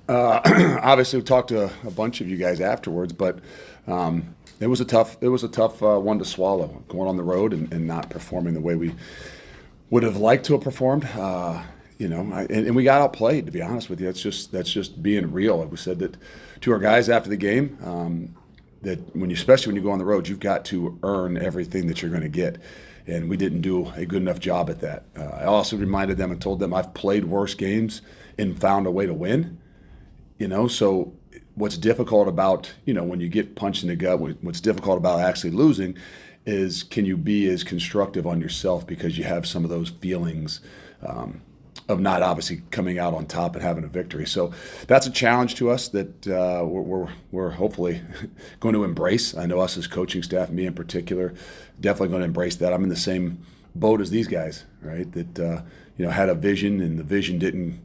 Obviously, we talked to a bunch of you guys afterwards, but it was a tough one to swallow, going on the road and not performing the way we would have liked to have performed. And we got outplayed. To be honest with you, that's just being real. We said that to our guys after the game, that especially when you go on the road, you've got to earn everything that you're going to get. And we didn't do a good enough job at that. I also reminded them and told them I've played worse games and found a way to win. So what's difficult about, when you get punched in the gut, what's difficult about actually losing is, can you be as constructive on yourself because you have some of those feelings of not obviously coming out on top and having a victory. So that's a challenge to us that we're hopefully going to embrace. I know us as coaching staff, me in particular, definitely going to embrace that. I'm in the same boat as these guys, right? That had a vision and the vision didn't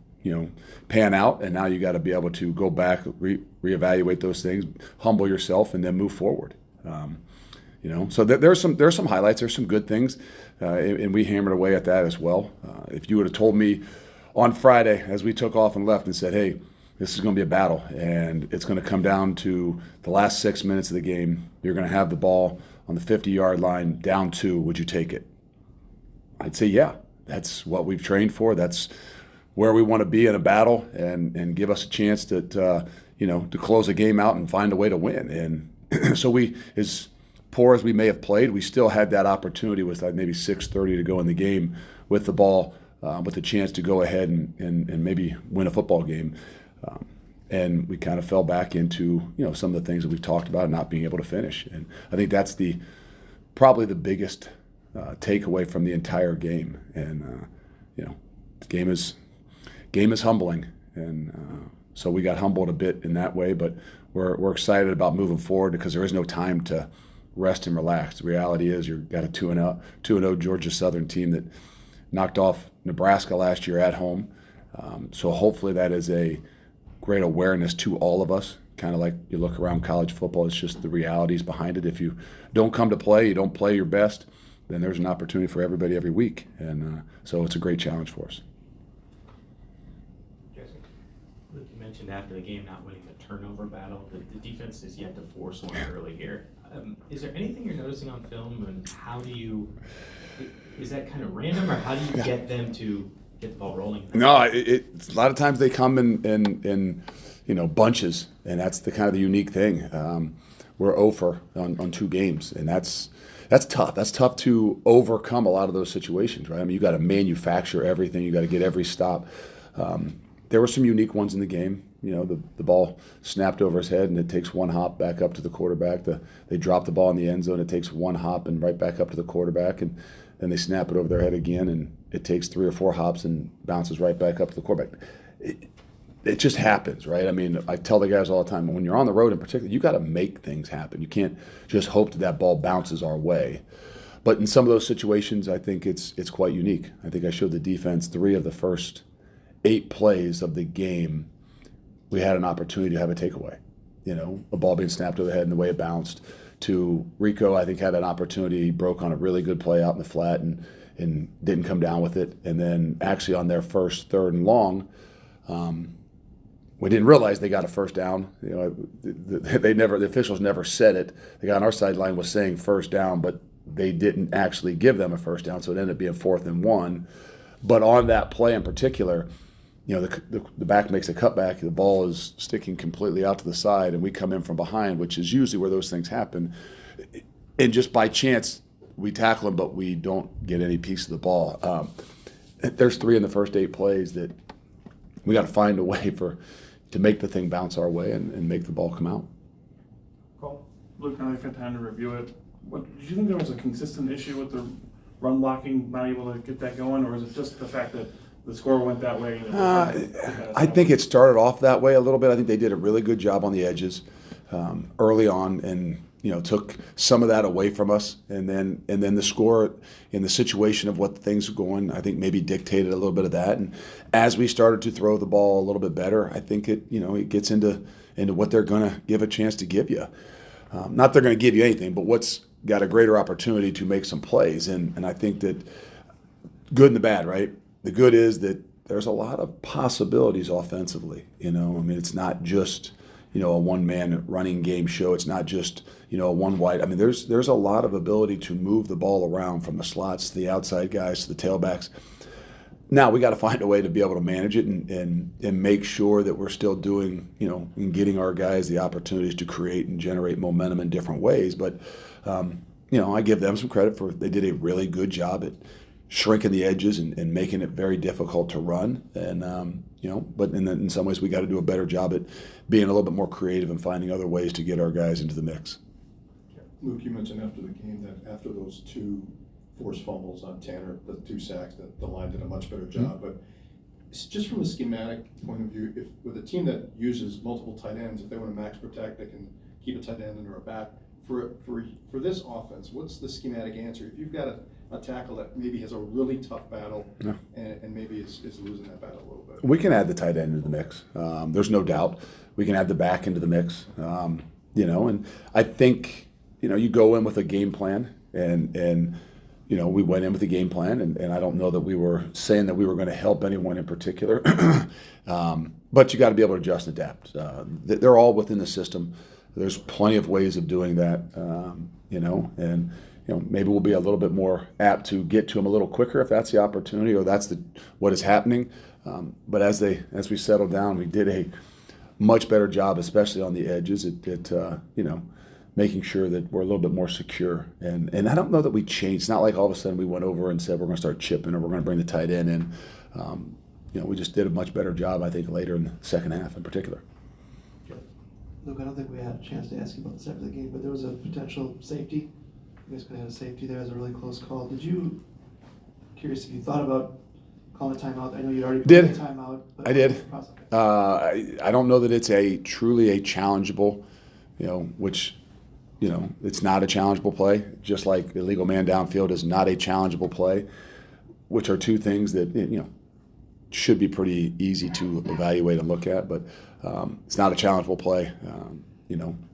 pan out, and now you got to be able to go back, reevaluate those things, humble yourself, and then move forward. So there's some highlights. There's some good things, and we hammered away at that as well. If you would have told me on Friday as we took off and left and said, "Hey, this is going to be a battle, and it's going to come down to the last 6 minutes of the game. You're going to have the ball on the 50-yard line, down 2. Would you take it?" I'd say, yeah. That's what we've trained for. That's where we want to be in a battle, and give us a chance to close a game out and find a way to win. And so as poor as we may have played, we still had that opportunity with maybe 6:30 to go in the game with the ball, with a chance to go ahead and maybe win a football game. And we kind of fell back into some of the things that we've talked about, not being able to finish. And I think that's probably the biggest takeaway from the entire game. And the game is humbling, and so we got humbled a bit in that way. But we're excited about moving forward because there is no time to rest and relax. The reality is you've got a 2-0 Georgia Southern team that knocked off Nebraska last year at home. So hopefully that is a great awareness to all of us. Kind of like you look around college football, it's just the realities behind it. If you don't come to play, you don't play your best, then there's an opportunity for everybody every week. And so it's a great challenge for us. Luke, you mentioned after the game not winning the turnover battle. The defense is yet to force one early here. Is there anything you're noticing on film, and is that kind of random, or how do you get them to get the ball rolling? No, a lot of times they come in bunches, and that's the kind of the unique thing. We're 0 for on 2 games, and that's tough. That's tough to overcome a lot of those situations, right? I mean, you got to manufacture everything. You got to get every stop. There were some unique ones in the game. The ball snapped over his head, and it takes one hop back up to the quarterback. They drop the ball in the end zone. It takes one hop and right back up to the quarterback, and then they snap it over their head again, and it takes 3 or 4 hops and bounces right back up to the quarterback. It just happens, right? I mean, I tell the guys all the time, when you're on the road in particular, you got to make things happen. You can't just hope that ball bounces our way. But in some of those situations, I think it's quite unique. I think I showed the defense 3 of the first 8 plays of the game, we had an opportunity to have a takeaway. A ball being snapped over the head and the way it bounced. To Rico, I think had an opportunity, he broke on a really good play out in the flat and didn't come down with it. And then actually on their first 3rd and long, we didn't realize they got a first down. The officials never said it. The guy on our sideline was saying first down, but they didn't actually give them a first down, so it ended up being 4th and 1. But on that play in particular, the back makes a cutback, the ball is sticking completely out to the side, and we come in from behind, which is usually where those things happen. And just by chance, we tackle them, but we don't get any piece of the ball. There's 3 in the first 8 plays that we got to find a way to make the thing bounce our way and make the ball come out. Cool. Luke, now you've had time to review it. Did you think there was a consistent issue with the run blocking, not able to get that going, or is it just the fact that the score went that way? I think it started off that way a little bit. I think they did a really good job on the edges early on, and took some of that away from us. And then the score in the situation of what things were going, I think maybe dictated a little bit of that. And as we started to throw the ball a little bit better, I think it gets into what they're going to give a chance to give you. Not they're going to give you anything, but what's got a greater opportunity to make some plays. And I think that good and the bad, right? The good is that there's a lot of possibilities offensively. I mean, it's not just a one-man running game show. It's not just a one wide. I mean, there's a lot of ability to move the ball around from the slots to the outside guys to the tailbacks. Now we got to find a way to be able to manage it and make sure that we're still doing and getting our guys the opportunities to create and generate momentum in different ways. But I give them some credit for they did a really good job at shrinking the edges and making it very difficult to run. And but in some ways we got to do a better job at being a little bit more creative and finding other ways to get our guys into the mix. Luke, you mentioned after the game that after those 2 forced fumbles on Tanner, the 2 sacks, that the line did a much better job. Mm-hmm. But it's just from a schematic point of view, if with a team that uses multiple tight ends, if they want to max protect, they can keep a tight end under a back. For this offense, what's the schematic answer? If you've got a tackle that maybe has a really tough battle and maybe is losing that battle a little bit. We can add the tight end into the mix. There's no doubt. We can add the back into the mix. And I think, you go in with a game plan and we went in with a game plan and I don't know that we were saying that we were going to help anyone in particular. But you got to be able to adjust and adapt. They're all within the system. There's plenty of ways of doing that, and maybe we'll be a little bit more apt to get to them a little quicker if that's the opportunity or that's what is happening. But as we settle down, we did a much better job, especially on the edges, at making sure that we're a little bit more secure. And I don't know that we changed. It's not like all of a sudden we went over and said we're going to start chipping or we're going to bring the tight end in. We just did a much better job, I think, later in the second half in particular. Luke, I don't think we had a chance to ask you about this after the game, but there was a potential safety. You guys could have had a safety there as a really close call. Curious if you thought about calling a timeout? I know you already put a timeout. But I did. I don't know that it's truly a challengeable, which, it's not a challengeable play, just like illegal man downfield is not a challengeable play, which are 2 things that, should be pretty easy to evaluate and look at, but it's not a challengeable play.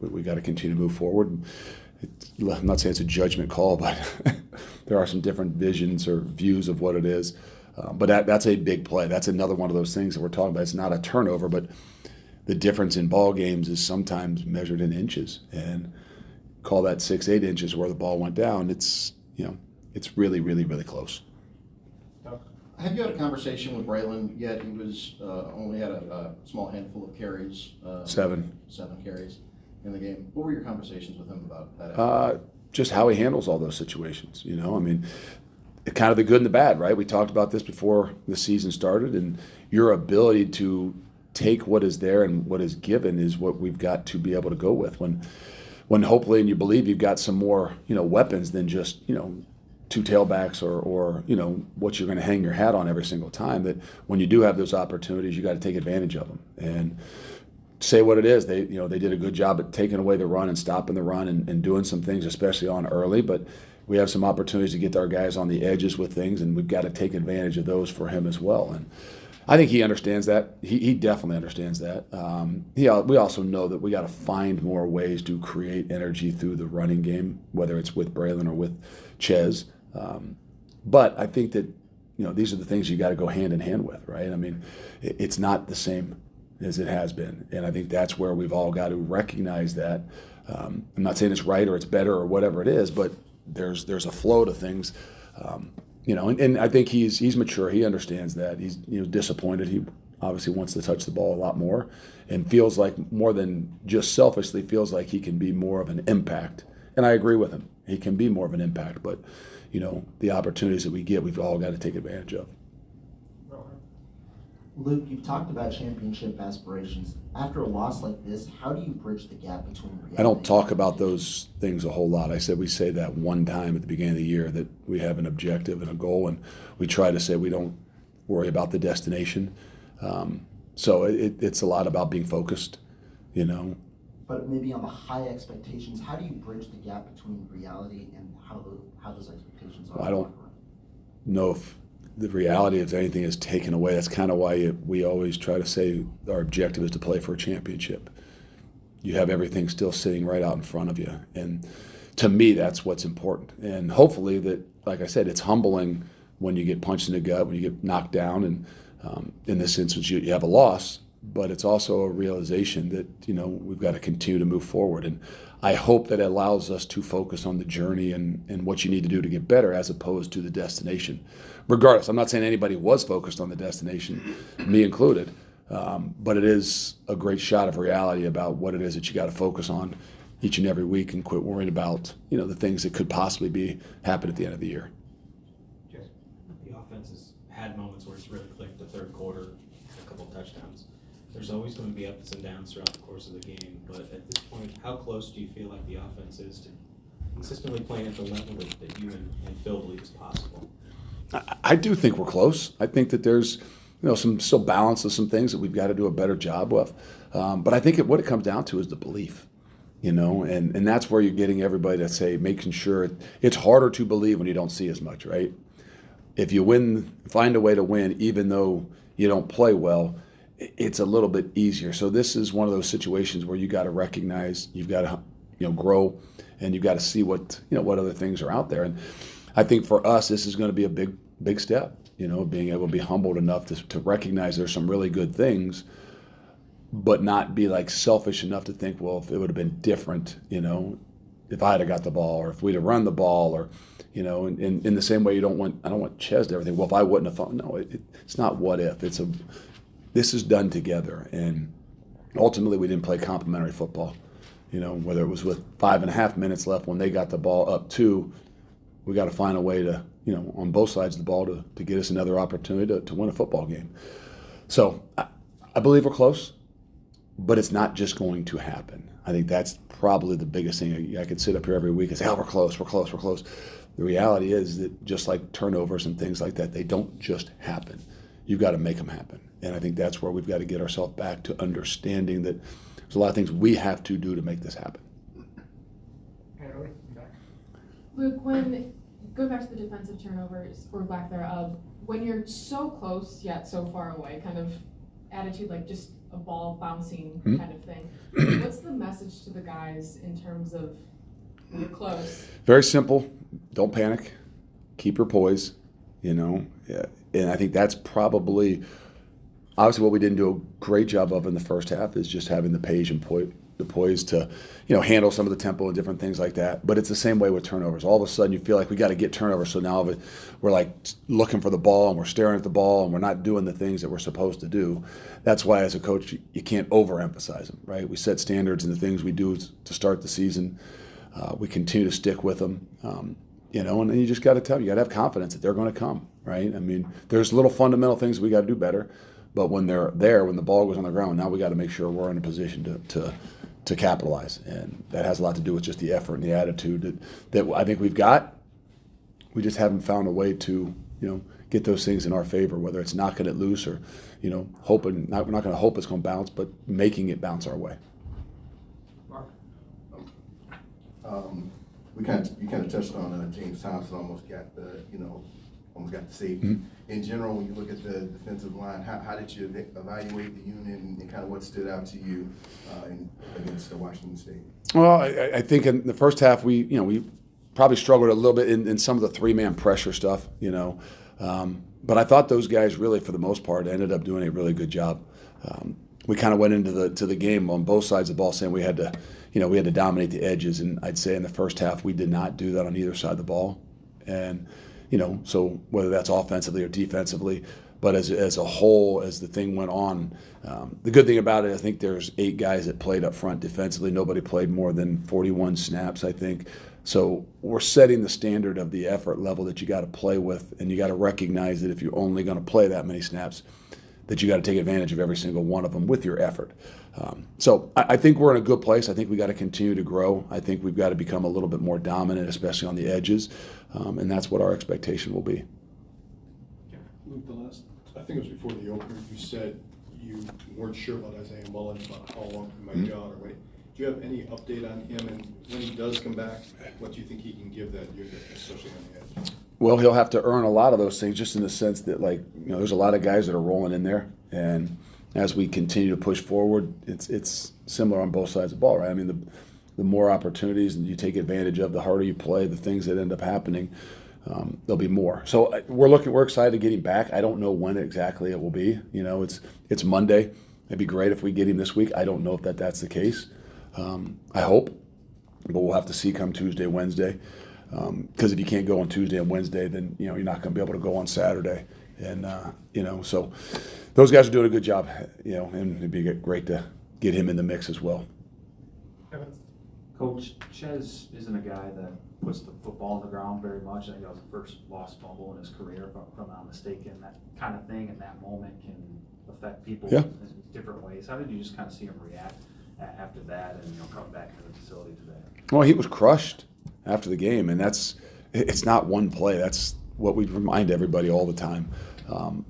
We got to continue to move forward. I'm not saying it's a judgment call, but there are some different visions or views of what it is. But that's a big play. That's another one of those things that we're talking about. It's not a turnover, but the difference in ball games is sometimes measured in inches. And call that 6-8 inches where the ball went down. It's really, really, really close. Have you had a conversation with Braylon yet? He was only had a small handful of carries. 7 carries in the game. What were your conversations with him about that? Just how he handles all those situations. I mean, kind of the good and the bad, right? We talked about this before the season started, and your ability to take what is there and what is given is what we've got to be able to go with. When hopefully, and you believe you've got some more, weapons than just, 2 tailbacks or what you're going to hang your hat on every single time, that when you do have those opportunities, you got to take advantage of them and say what it is. They did a good job at taking away the run and stopping the run and doing some things, especially on early, but we have some opportunities to get our guys on the edges with things, and we've got to take advantage of those for him as well. And I think he understands that. He definitely understands that. We also know that we got to find more ways to create energy through the running game, whether it's with Braylon or with Ches. But I think that these are the things you got to go hand in hand with, right? I mean, it's not the same as it has been, and I think that's where we've all got to recognize that. I'm not saying it's right or it's better or whatever it is, but there's a flow to things. And I think he's mature. He understands that. He's disappointed. He obviously wants to touch the ball a lot more, and feels like more than just selfishly feels like he can be more of an impact. And I agree with him. He can be more of an impact, but the opportunities that we get, we've all got to take advantage of. Luke, you've talked about championship aspirations. After a loss like this, how do you bridge the gap between reality? I don't talk about those things a whole lot. We say that one time at the beginning of the year that we have an objective and a goal, and we try to say we don't worry about the destination. So it's a lot about being focused, But maybe on the high expectations, how do you bridge the gap between reality and how those expectations are? I don't know if the reality of anything is taken away. That's kind of why we always try to say our objective is to play for a championship. You have everything still sitting right out in front of you. And to me, that's what's important. And hopefully that, like I said, it's humbling when you get punched in the gut, when you get knocked down. And in this instance, you have a loss, but it's also a realization that, we've got to continue to move forward. And I hope that it allows us to focus on the journey and what you need to do to get better as opposed to the destination. Regardless, I'm not saying anybody was focused on the destination, me included, but it is a great shot of reality about what it is that you got to focus on each and every week and quit worrying about, the things that could possibly happen at the end of the year. The offense has had moments where it's really clicked, the third quarter, a couple touchdowns. There's always going to be ups and downs throughout the course of the game, but at this point, how close do you feel like the offense is to consistently playing at the level that you and Phil believe is possible? I do think we're close. I think that there's, some still balance of some things that we've got to do a better job with. But I think what it comes down to is the belief, and that's where you're getting everybody to say, making sure it's harder to believe when you don't see as much, right? If you find a way to win, even though you don't play well, it's a little bit easier. So this is one of those situations where you got to recognize, you've got to, grow, and you've got to see what other things are out there. And I think for us, this is going to be a big step, being able to be humbled enough to recognize there's some really good things, but not be like selfish enough to think, well, if it would have been different, if I had got the ball or if we'd have run the ball or, in the same way I don't want Ches to everything. Well, if I wouldn't have thought, no, it's not what if. This is done together. And ultimately we didn't play complementary football, whether it was with 5.5 minutes left when they got the ball up 2, we got to find a way to, on both sides of the ball to get us another opportunity to win a football game. So I believe we're close, but it's not just going to happen. I think that's probably the biggest thing. I could sit up here every week and say, we're close. The reality is that just like turnovers and things like that, they don't just happen. You've got to make them happen. And I think that's where we've got to get ourselves back to understanding that there's a lot of things we have to do to make this happen. Luke, when going back to the defensive turnovers or lack thereof, when you're so close yet so far away, kind of attitude like just a ball bouncing kind of thing, what's the message to the guys in terms of you're close? Very simple. Don't panic. Keep your poise. And I think that's probably obviously what we didn't do a great job of in the first half is just having the poise to, handle some of the tempo and different things like that. But it's the same way with turnovers. All of a sudden you feel like we got to get turnovers. So now we're like looking for the ball and we're staring at the ball and we're not doing the things that we're supposed to do. That's why as a coach, you can't overemphasize them, right? We set standards and the things we do to start the season. We continue to stick with them. And then you just got to tell them, you got to have confidence that they're going to come, right? I mean, there's little fundamental things we got to do better, but when they're there, when the ball goes on the ground, now we got to make sure we're in a position to capitalize, and that has a lot to do with just the effort and the attitude that I think we've got. We just haven't found a way to, get those things in our favor, whether it's knocking it loose or, hoping. We're not going to hope it's going to bounce, but making it bounce our way. Mark? You kind of touched on James Thompson almost got the safety. Mm-hmm. In general, when you look at the defensive line, how did you evaluate the unit and kind of what stood out to you against Washington State? Well, I think in the first half we probably struggled a little bit in some of the 3-man pressure stuff, but I thought those guys really, for the most part, ended up doing a really good job. We kind of went into the game on both sides of the ball saying we had to dominate the edges, and I'd say in the first half we did not do that on either side of the ball, and so whether that's offensively or defensively, but as a whole, as the thing went on, the good thing about it, I think there's 8 guys that played up front defensively. Nobody played more than 41 snaps, I think. So we're setting the standard of the effort level that you got to play with, and you got to recognize that if you're only going to play that many snaps, that you got to take advantage of every single one of them with your effort. So I think we're in a good place. I think we got to continue to grow. I think we've got to become a little bit more dominant, especially on the edges, and that's what our expectation will be. Luke, I think it was before the opener, you said you weren't sure about Isaiah Mullins, about how long he might be out or wait. Do you have any update on him, and when he does come back, what do you think he can give that unit, especially on the edge? Well, he'll have to earn a lot of those things, just in the sense that, there's a lot of guys that are rolling in there, and as we continue to push forward, it's similar on both sides of the ball, right? I mean, the more opportunities that you take advantage of, the harder you play, the things that end up happening. there'll be more. So we're excited to get him back. I don't know when exactly it will be. It's Monday. It'd be great if we get him this week. I don't know if that's the case. I hope, but we'll have to see come Tuesday, Wednesday. Because if you can't go on Tuesday and Wednesday, then you're not going to be able to go on Saturday. And so those guys are doing a good job. And it'd be great to get him in the mix as well. Coach, Ches isn't a guy that puts the football on the ground very much. I think that was the first lost fumble in his career, if I'm not mistaken. That kind of thing in that moment can affect people in different ways. How did you just kind of see him react after that and come back to the facility today? Well, he was crushed after the game, and it's not one play. That's what we remind everybody all the time.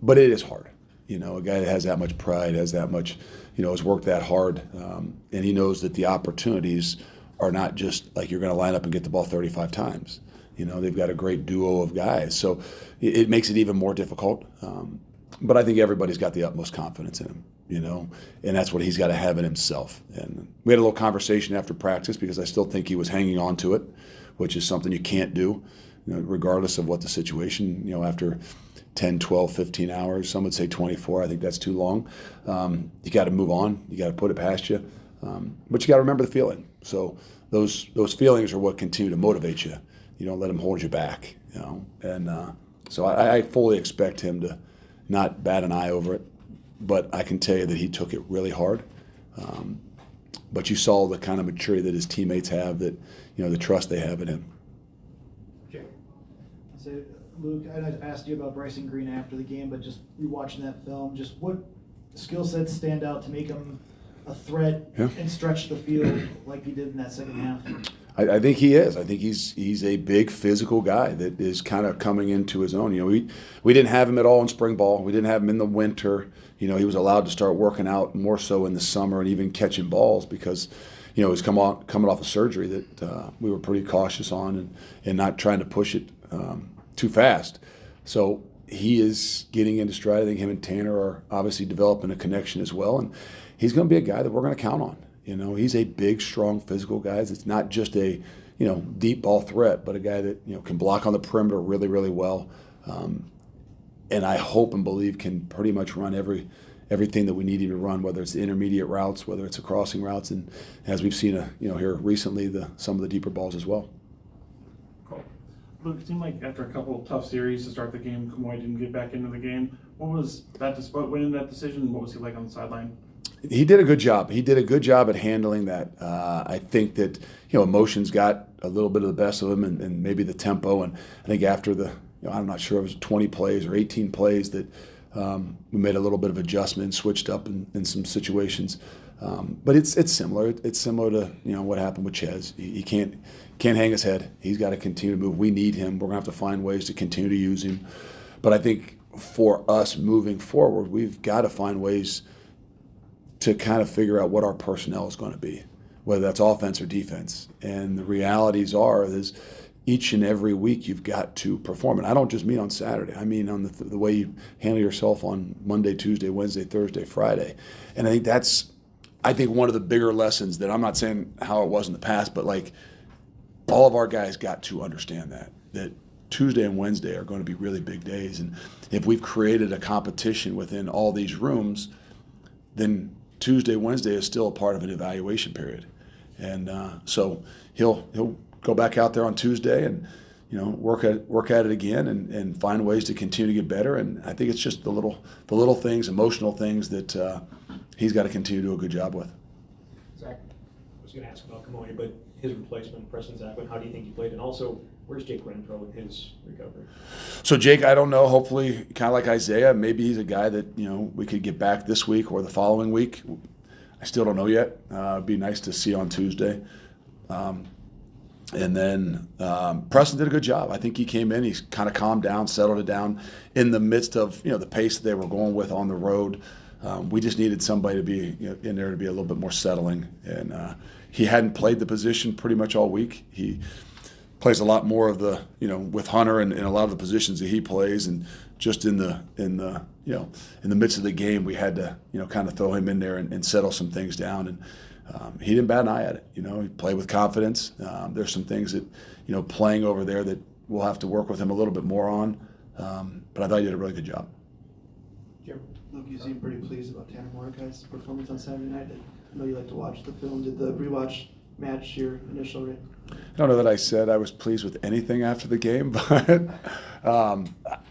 But it is hard. A guy that has that much pride, has that much, has worked that hard, and he knows that the opportunities are not just like you're going to line up and get the ball 35 times. They've got a great duo of guys. So it makes it even more difficult. But I think everybody's got the utmost confidence in him, and that's what he's got to have in himself. And we had a little conversation after practice because I still think he was hanging on to it, which is something you can't do, regardless of what the situation, after 10, 12, 15 hours. Some would say 24. I think that's too long. You got to move on. You got to put it past you. But you got to remember the feeling. So those feelings are what continue to motivate you. You don't let them hold you back. And so I fully expect him to not bat an eye over it. But I can tell you that he took it really hard. But you saw the kind of maturity that his teammates have, that the trust they have in him. So, Luke, I asked you about Bryson Green after the game, but just rewatching that film, just what skill sets stand out to make him a threat and stretch the field like he did in that second half? I think he is. I think he's a big physical guy that is kind of coming into his own. We didn't have him at all in spring ball. We didn't have him in the winter. He was allowed to start working out more so in the summer and even catching balls because he was coming off a surgery that we were pretty cautious on and not trying to push it too fast. So he is getting into stride. I think him and Tanner are obviously developing a connection as well, and he's going to be a guy that we're going to count on. He's a big, strong, physical guy. It's not just a deep ball threat, but a guy that can block on the perimeter really, really well. And I hope and believe can pretty much run everything that we need him to run, whether it's the intermediate routes, whether it's the crossing routes, and as we've seen here recently, some of the deeper balls as well. Cool. Luke, it seemed like after a couple of tough series to start the game, Kamoy didn't get back into the game. What was that, despite winning that decision? What was he like on the sideline? He did a good job. He did a good job at handling that. I think that emotions got a little bit of the best of him, and maybe the tempo. And I think after I'm not sure if it was 20 plays or 18 plays that we made a little bit of adjustment, switched up in some situations. But it's similar. It's similar to what happened with Ches. He can't hang his head. He's got to continue to move. We need him. We're gonna have to find ways to continue to use him. But I think for us moving forward, we've got to find ways to kind of figure out what our personnel is going to be, whether that's offense or defense. And the realities is each and every week you've got to perform. And I don't just mean on Saturday. I mean on the way you handle yourself on Monday, Tuesday, Wednesday, Thursday, Friday. And I think that's one of the bigger lessons that I'm not saying how it was in the past, but like all of our guys got to understand that Tuesday and Wednesday are going to be really big days. And if we've created a competition within all these rooms, then Tuesday, Wednesday is still a part of an evaluation period. And so he'll go back out there on Tuesday and work at it again and find ways to continue to get better. And I think it's just the little things, emotional things that he's got to continue to do a good job with. Zach, I was going to ask about Kamoy, but his replacement, Preston Zachman, how do you think he played? And also, where's Jake Renfro in his recovery? So Jake, I don't know. Hopefully, kind of like Isaiah, maybe he's a guy that we could get back this week or the following week. I still don't know yet. It'd be nice to see on Tuesday. And then Preston did a good job. I think he came in, he's kind of calmed down, settled it down in the midst of the pace that they were going with on the road. We just needed somebody to be in there to be a little bit more settling. And he hadn't played the position pretty much all week. He plays a lot more of the with Hunter and a lot of the positions that he plays, and just in the midst of the game we had to kind of throw him in there and settle some things down. And he didn't bat an eye at it. He played with confidence. There's some things that playing over there that we'll have to work with him a little bit more on. But I thought he did a really good job. Jim? Luke, you seem pretty pleased about Tanner Mordecai's performance on Saturday night. I know you like to watch the film. Did the rewatch match your initial rate? I don't know that I said I was pleased with anything after the game, but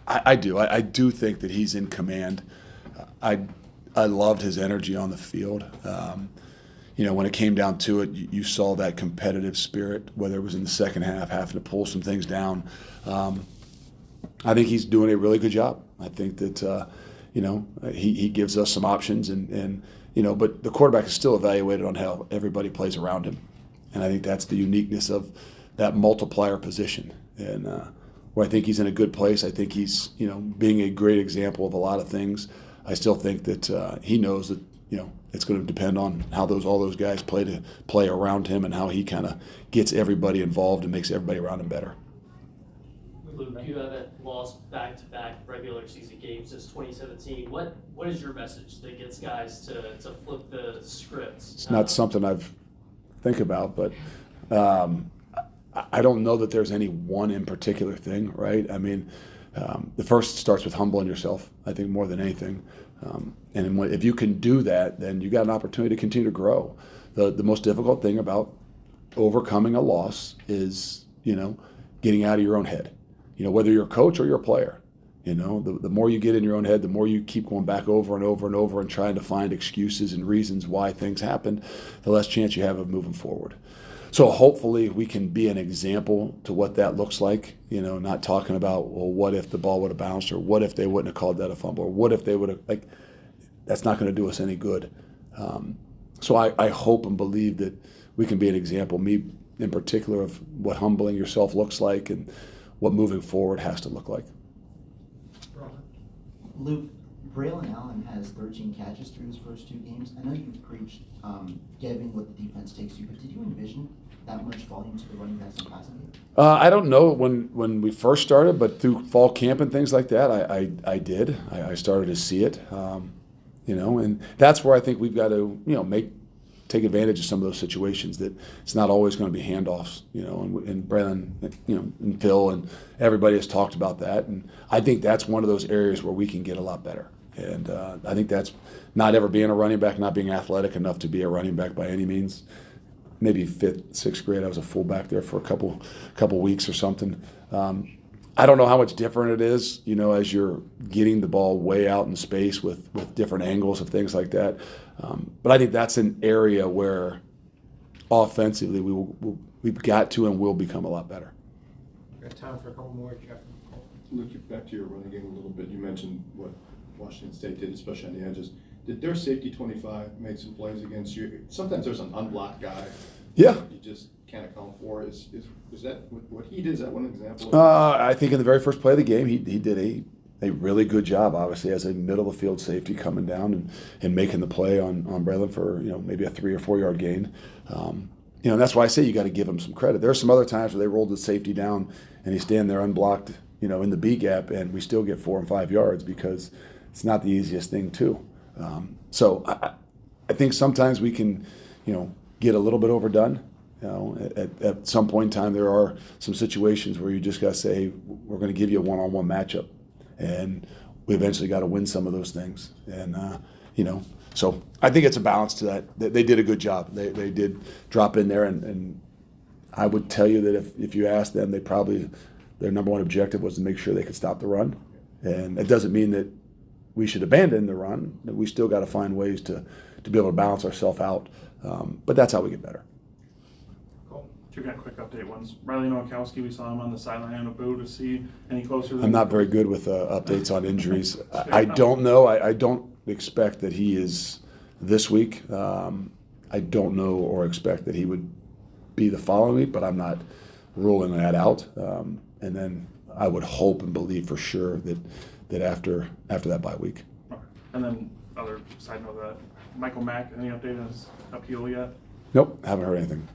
I do. I do think that he's in command. I loved his energy on the field. When it came down to it, you saw that competitive spirit, whether it was in the second half, having to pull some things down. I think he's doing a really good job. I think that, he gives us some options, but the quarterback is still evaluated on how everybody plays around him. And I think that's the uniqueness of that multiplier position. And where I think he's in a good place, I think he's, being a great example of a lot of things. I still think that he knows that, it's going to depend on how all those guys play around him and how he kind of gets everybody involved and makes everybody around him better. Luke, you haven't lost back-to-back regular season games since 2017. What is your message that gets guys to flip the scripts? It's not something I've think about, but I don't know that there's any one in particular thing, right? I mean, the first starts with humbling yourself, I think, more than anything. And if you can do that, then you got an opportunity to continue to grow. The most difficult thing about overcoming a loss is, getting out of your own head. Whether you're a coach or you're a player, the more you get in your own head, the more you keep going back over and over and over and trying to find excuses and reasons why things happened, the less chance you have of moving forward. So hopefully we can be an example to what that looks like, not talking about, well, what if the ball would have bounced, or what if they wouldn't have called that a fumble, or what if they would have, that's not going to do us any good. So I hope and believe that we can be an example, me in particular, of what humbling yourself looks like and what moving forward has to look like. Luke, Braylon Allen has 13 catches through his first 2 games. I know you've preached giving what the defense takes you, but did you envision that much volume to the running backs in passing game? I don't know when we first started, but through fall camp and things like that, I did. I started to see it, and that's where I think we've got to, take advantage of some of those situations, that it's not always going to be handoffs, and Braylon, and Phil and everybody has talked about that. And I think that's one of those areas where we can get a lot better. And I think that's not ever being a running back, not being athletic enough to be a running back by any means. Maybe 5th, 6th grade, I was a fullback there for a couple weeks or something. I don't know how much different it is, as you're getting the ball way out in space with different angles of things like that. But I think that's an area where offensively we've got to and will become a lot better. We've got time for a couple more, Jeff. Luke, back to your running game a little bit. You mentioned what Washington State did, especially on the edges. Did their safety 25 make some plays against you? Sometimes there's an unblocked guy. Yeah. You just can't account for. Is that what he did? Is that one example? I think in the very first play of the game, he did a really good job, obviously, as a middle of the field safety coming down and making the play on Braylon for maybe a 3 or 4 yard gain. And that's why I say you got to give him some credit. There are some other times where they rolled the safety down and he's standing there unblocked, in the B gap, and we still get 4 and 5 yards because it's not the easiest thing too. So I think sometimes we can, get a little bit overdone. At some point in time, there are some situations where you just got to say, hey, we're going to give you a one-on-one matchup, and we eventually got to win some of those things. And so I think it's a balance to that. They did a good job. They did drop in there, and I would tell you that if you asked them, their number one objective was to make sure they could stop the run. And it doesn't mean that we should abandon the run. That we still got to find ways to be able to balance ourselves out. But that's how we get better. Cool. Two got quick update ones. Riley Nowakowski, we saw him on the sideline in a boot. Is he any closer than... I'm not very good with updates on injuries. I don't know. I don't expect that he is this week. I don't know or expect that he would be the following week, but I'm not ruling that out. And then I would hope and believe for sure that after that bye week. Okay. And then other side note of that, Michael Mack, any update on his appeal yet? Nope, haven't heard anything.